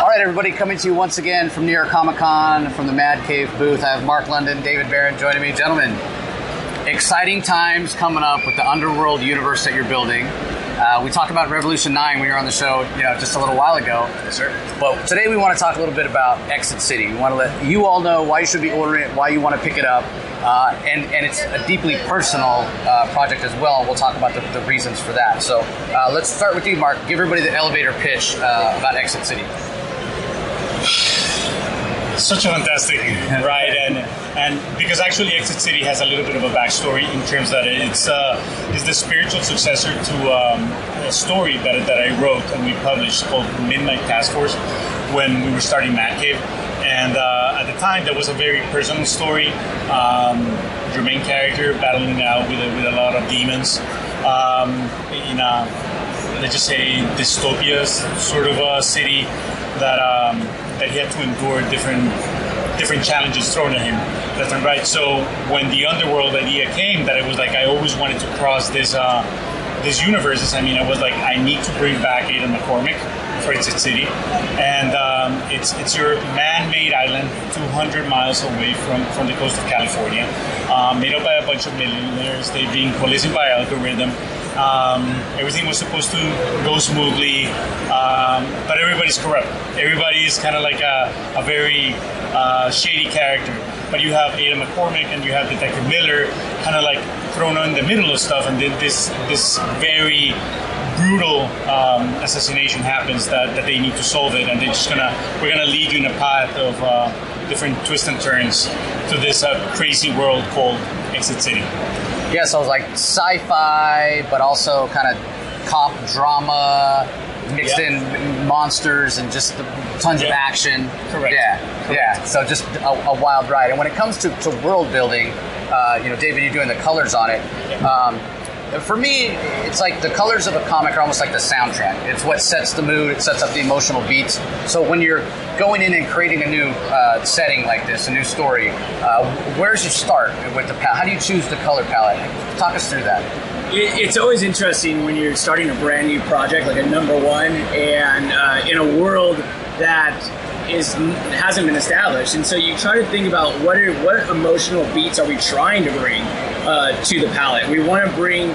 All right, everybody, coming to you once again from New York Comic Con, from the Mad Cave booth. I have Mark London, David Barron joining me. Gentlemen, exciting times coming up with the Underworld Universe that you're building. We talked about Revolution 9 when you were on the show, just a little while ago. Yes, sir. But today we want to talk a little bit about Exit City. We want to let you all know why you should be ordering it, why you want to pick it up. And it's a deeply personal project as well. We'll talk about the reasons for that. So let's start with you, Mark. Give everybody the elevator pitch about Exit City. Such a fantastic ride, and because actually Exit City has a little bit of a backstory in terms that it's the spiritual successor to a story that I wrote and we published called Midnight Task Force when we were starting Mad Cave. And at the time, that was a very personal story. Your main character battling out with a lot of demons in a, let's just say, dystopia sort of a city that he had to endure different challenges thrown at him left and right. So when the Underworld idea came, that it was like I always wanted to cross this universes. I was like, I need to bring back Ada McCormick for Exit City, and it's your man-made island, 200 miles away from the coast of California, made up by a bunch of millionaires. They've been policed by algorithm. Everything was supposed to go smoothly, but everybody's corrupt. Everybody's kind of like a very shady character. But you have Ada McCormick and you have Detective Miller kind of like thrown in the middle of stuff, and then this very brutal assassination happens that they need to solve it, and we're gonna lead you in a path of different twists and turns to this crazy world called Exit City. Yeah, so it was like sci-fi, but also kind of cop drama, mixed in monsters and just tons of action. Correct. Yeah. So just a wild ride. And when it comes to world building, David, you're doing the colors on it. For me, it's like the colors of a comic are almost like the soundtrack. It's what sets the mood. It sets up the emotional beats. So when you're going in and creating a new setting like this, a new story, where's you start with the palette? How do you choose the color palette? Talk us through that. It's always interesting when you're starting a brand new project like a number one, and in a world that hasn't been established, and so you try to think about what emotional beats are we trying to bring to the palette. We want to bring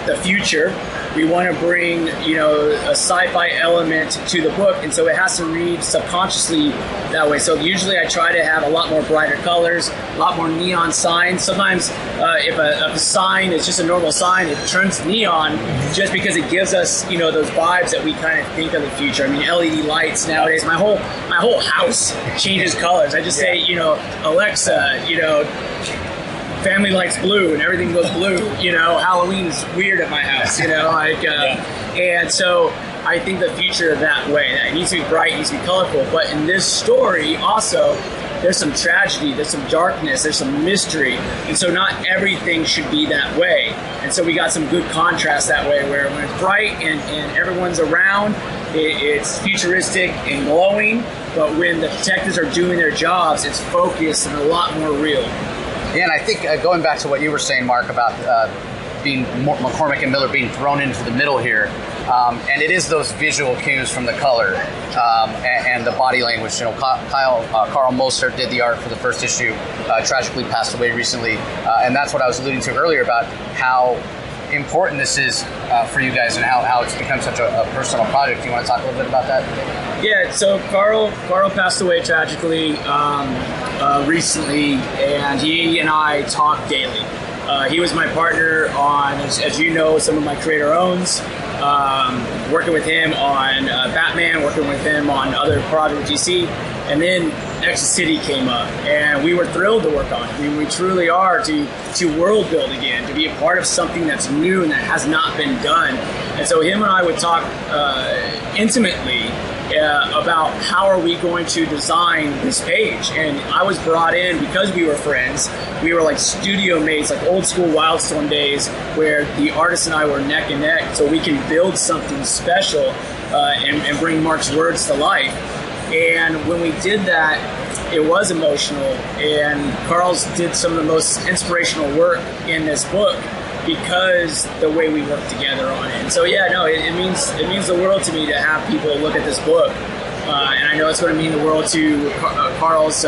the future. We want to bring a sci-fi element to the book, and so it has to read subconsciously that way. So usually I try to have a lot more brighter colors, a lot more neon signs. Sometimes if a sign is just a normal sign, it turns neon just because it gives us those vibes that we kind of think of the future. I mean, LED lights nowadays. My whole house changes colors. I just say Alexa, family lights blue and everything goes blue. Halloween's weird at my house, and so I think the future that way. It needs to be bright, it needs to be colorful. But in this story also, there's some tragedy, there's some darkness, there's some mystery. And so not everything should be that way. And so we got some good contrast that way, where when it's bright and everyone's around, it's futuristic and glowing. But when the detectives are doing their jobs, it's focused and a lot more real. Yeah, and I think going back to what you were saying, Mark, about being McCormick and Miller being thrown into the middle here, and it is those visual cues from the color and the body language. Carl Mostert did the art for the first issue, tragically passed away recently, and that's what I was alluding to earlier about how important this is for you guys and how it's become such a personal project. Do you want to talk a little bit about that? Yeah, so Carl passed away tragically recently, and he and I talk daily. He was my partner on, as you know, some of my creator owns, working with him on Batman, working with him on other projects DC, and then Exit City came up, and we were thrilled to work on it. I mean, we truly are to world build again, to be a part of something that's new and that has not been done. And so him and I would talk intimately about how are we going to design this page. And I was brought in because we were friends. We were like studio mates, like old school Wildstorm days, where the artist and I were neck and neck, so we can build something special and bring Mark's words to life. And when we did that, it was emotional, and Carl's did some of the most inspirational work in this book because the way we work together on it. And so it means the world to me to have people look at this book and I know it's going to mean the world to Carl's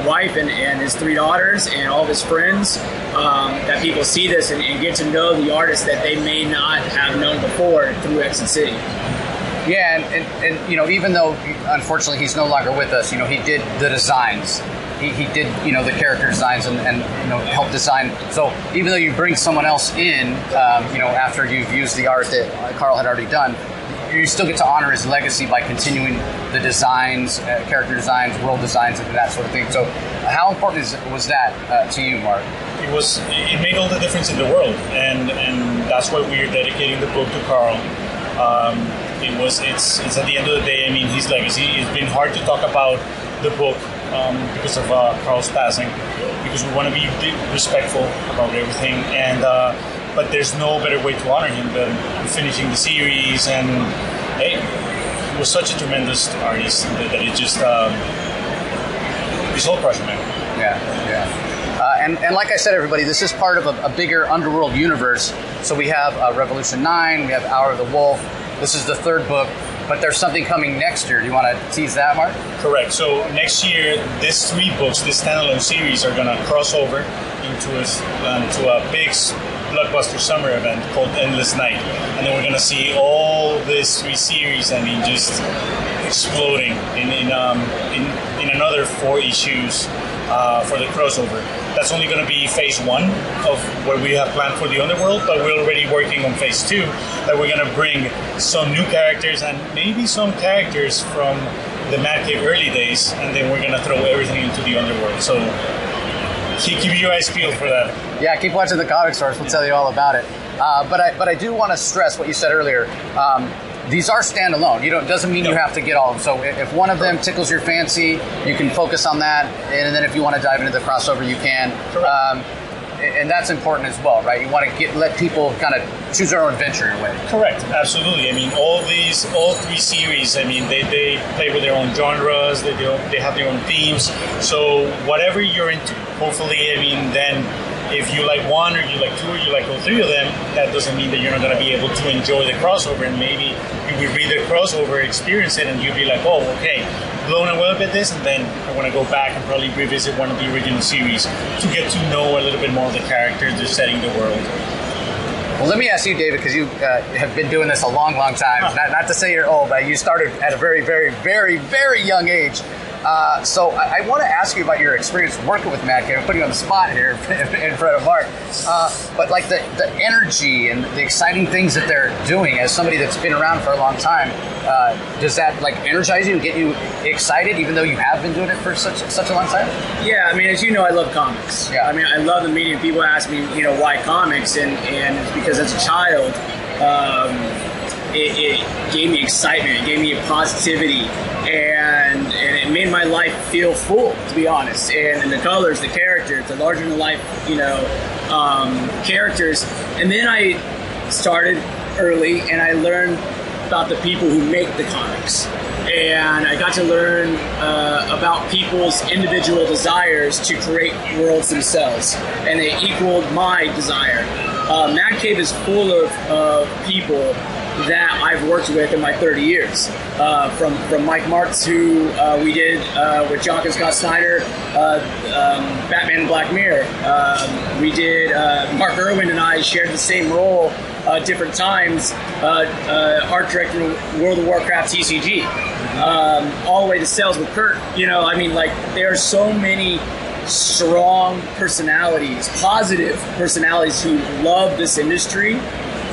wife and his 3 daughters and all of his friends, that people see this and get to know the artist that they may not have known before through Exit City. Yeah, and you know, even though unfortunately he's no longer with us, you know, he did the designs. He did, you know, the character designs and you know, help design. So even though you bring someone else in, you know, after you've used the art that Carl had already done, you still get to honor his legacy by continuing the designs, character designs, world designs, and that sort of thing. So how important was that to you, Mark? It made all the difference in the world, and that's why we're dedicating the book to Carl. It's at the end of the day, I mean, his legacy. It's been hard to talk about the book because of Carl's passing, because we want to be respectful about everything, and but there's no better way to honor him than finishing the series. And hey, he was such a tremendous artist that it just soul crushing, man. Yeah. And like I said, everybody, this is part of a bigger Underworld universe. So we have Revolution 9, we have Hour of the Wolf. This is the 3rd book, but there's something coming next year. Do you want to tease that, Mark? Correct. So next year, these 3 books, this standalone series, are going to cross over into a big blockbuster summer event called Endless Night. And then we're going to see all these 3 series, I mean, just exploding in another 4 issues for the crossover. That's only going to be phase 1 of what we have planned for the Underworld, but we're already working on phase 2, that we're going to bring some new characters and maybe some characters from the Mad Cave early days, and then we're going to throw everything into the Underworld. So keep your eyes peeled for that. Yeah, keep watching the comic stores. We'll tell you all about it. But I do want to stress what you said earlier. These are standalone. It doesn't mean you have to get all of them. So if one of them tickles your fancy, you can focus on that. And then if you want to dive into the crossover, you can. And that's important as well, right? You want to let people kind of choose their own adventure in a way. Correct, absolutely. I mean, all 3 series, I mean, they play with their own genres, they have their own themes. So whatever you're into, hopefully, I mean, then if you like one or you like 2 or you like all 3 of them, that doesn't mean that you're not going to be able to enjoy the crossover, and maybe you will read the crossover, experience it, and you'll be like, oh, okay, blown away by this, and then I want to go back and probably revisit one of the original series to get to know a little bit more of the characters, the setting, the world. Well, let me ask you, David, because you have been doing this a long, long time. Not to say you're old, but you started at a very, very, very, very young age. So I want to ask you about your experience working with Mad Cave. I'm putting you on the spot here in front of Mark. But like the energy and the exciting things that they're doing, as somebody that's been around for a long time, does that like energize you and get you excited, even though you have been doing it for such a long time? Yeah, I mean, as you know, I love comics. Yeah. I mean, I love the medium. People ask me, why comics, and it's because as a child, it gave me excitement, it gave me a positivity, and it made my life feel full, to be honest. And the colors, the characters, the larger than life, characters. And then I started early, and I learned about the people who make the comics. And I got to learn about people's individual desires to create worlds themselves, and they equaled my desire. Mad Cave is full of people that I've worked with in my 30 years. From Mike Martz, who we did with Jock and Scott Snyder, Batman and Black Mirror. We did, Mark Irwin and I shared the same role different times, art director in World of Warcraft TCG. All the way to sales with Kurt. There are so many strong personalities, positive personalities who love this industry,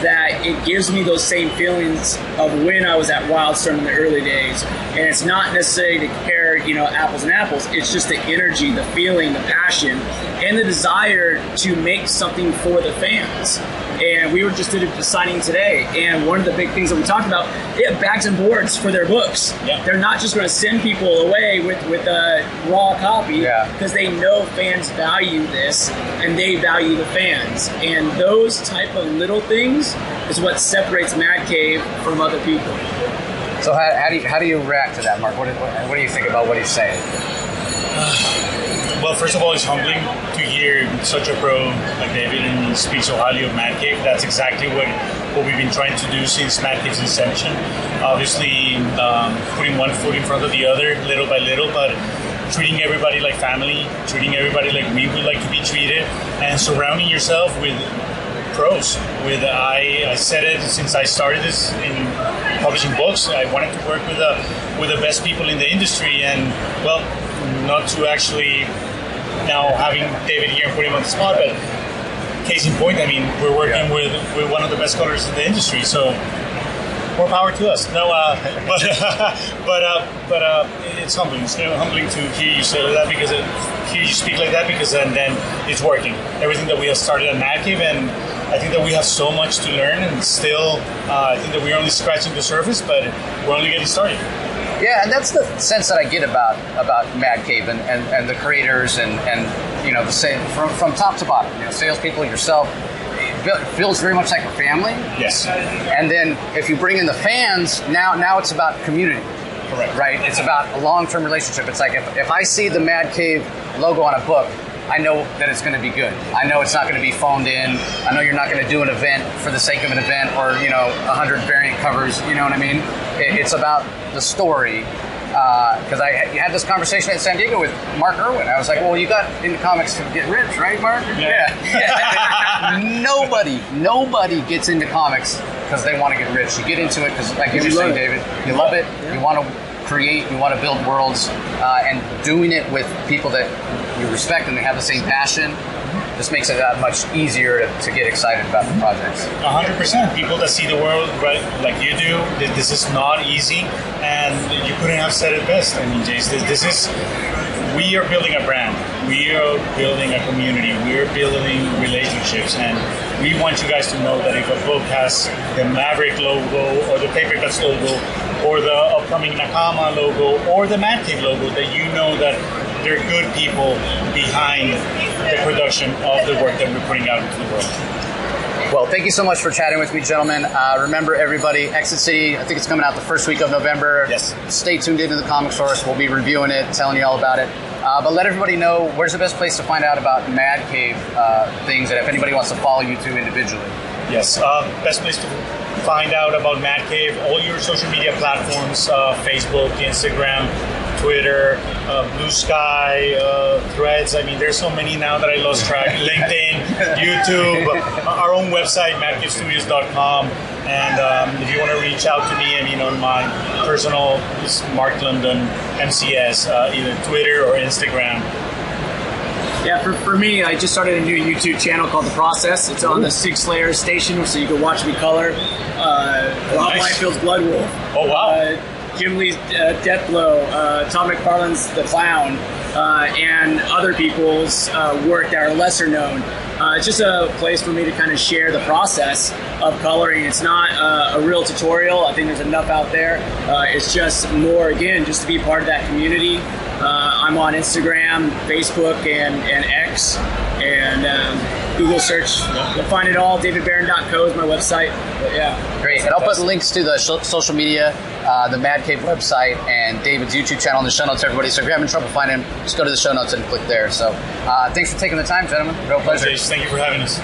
that it gives me those same feelings of when I was at Wildstorm in the early days. And it's not necessarily to compare, apples and apples. It's just the energy, the feeling, the passion, and the desire to make something for the fans. And we were just at a signing today, and one of the big things that we talked about, they have bags and boards for their books. Yeah. They're not just going to send people away with a raw copy, because they know fans value this, and they value the fans. And those type of little things is what separates Mad Cave from other people. So how do you react to that, Mark? What do you think about what he's saying? Well, first of all, it's humbling to hear such a pro like David and speak so highly of Mad Cave. That's exactly what we've been trying to do since Mad Cave's inception. Obviously, mean, putting one foot in front of the other, little by little, but treating everybody like family, treating everybody like we would like to be treated, and surrounding yourself with pros. I said it since I started this in publishing books. I wanted to work with the best people in the industry, and well, not to actually now having David here and put him on the spot, but case in point, I mean, we're working with one of the best colors in the industry, so more power to us. No, but it's humbling. It's humbling to hear you say that, because hear you speak like that, because then it's working. Everything that we have started at Mad Cave, and I think that we have so much to learn, and still, I think that we're only scratching the surface, but we're only getting started. Yeah, and that's the sense that I get about Mad Cave and the creators and you know, the same from top to bottom. You know, salespeople, yourself. It feels very much like a family. Yes. And then if you bring in the fans, now it's about community. Correct. Right? It's about a long-term relationship. It's like if I see the Mad Cave logo on a book, I know that it's going to be good. I know it's not going to be phoned in. I know you're not going to do an event for the sake of an event, or 100 variant covers. You know what I mean? It's about the story. Because you had this conversation at San Diego with Mark Irwin. I was like, well, you got into comics to get rich, right, Mark? Yeah. Nobody gets into comics because they want to get rich. You get into it because, like you were saying, David, you love it. Yeah. You want to create, you want to build worlds, and doing it with people that you respect and they have the same passion. This makes it that much easier to get excited about the projects. 100%. People that see the world right like you do, this is not easy, and you couldn't have said it best. I mean, Jace, we are building a brand. We are building a community. We are building relationships, and we want you guys to know that if a book has the Maverick logo, or the Paper Cuts logo, or the upcoming Nakama logo, or the Mad Cave logo, that you know that there are good people behind the production of the work that we're putting out into the world. Well, thank you so much for chatting with me, gentlemen. Remember, everybody, Exit City, I think it's coming out the first week of November. Yes. Stay tuned into the Comic Source. We'll be reviewing it, telling you all about it. But let everybody know, where's the best place to find out about Mad Cave things, and if anybody wants to follow you two individually. Yes, best place to find out about Mad Cave, all your social media platforms, Facebook, Instagram, Twitter, Blue Sky, Threads. I mean, there's so many now that I lost track. LinkedIn, YouTube, our own website, madcavestudios.com. And if you want to reach out to me, I mean, on my personal, it's Mark London, MCS, either Twitter or Instagram. Yeah, for me, I just started a new YouTube channel called The Process. It's on the Six Layers station, so you can watch me color. Rob Liefeld's Blood Wolf. Oh, wow. Jim Lee's Deathblow, Todd McFarlane's The Clown, and other people's work that are lesser known. It's just a place for me to kind of share the process of coloring. It's not a real tutorial. I think there's enough out there. It's just more, again, just to be part of that community. I'm on Instagram, Facebook, and X, and Google search. You'll find it all. DavidBarron.co is my website. But yeah. Great. And I'll put links to the social media, the Mad Cave website, and David's YouTube channel in the show notes, everybody. So if you're having trouble finding him, just go to the show notes and click there. So thanks for taking the time, gentlemen. Real pleasure. Thank you for having us.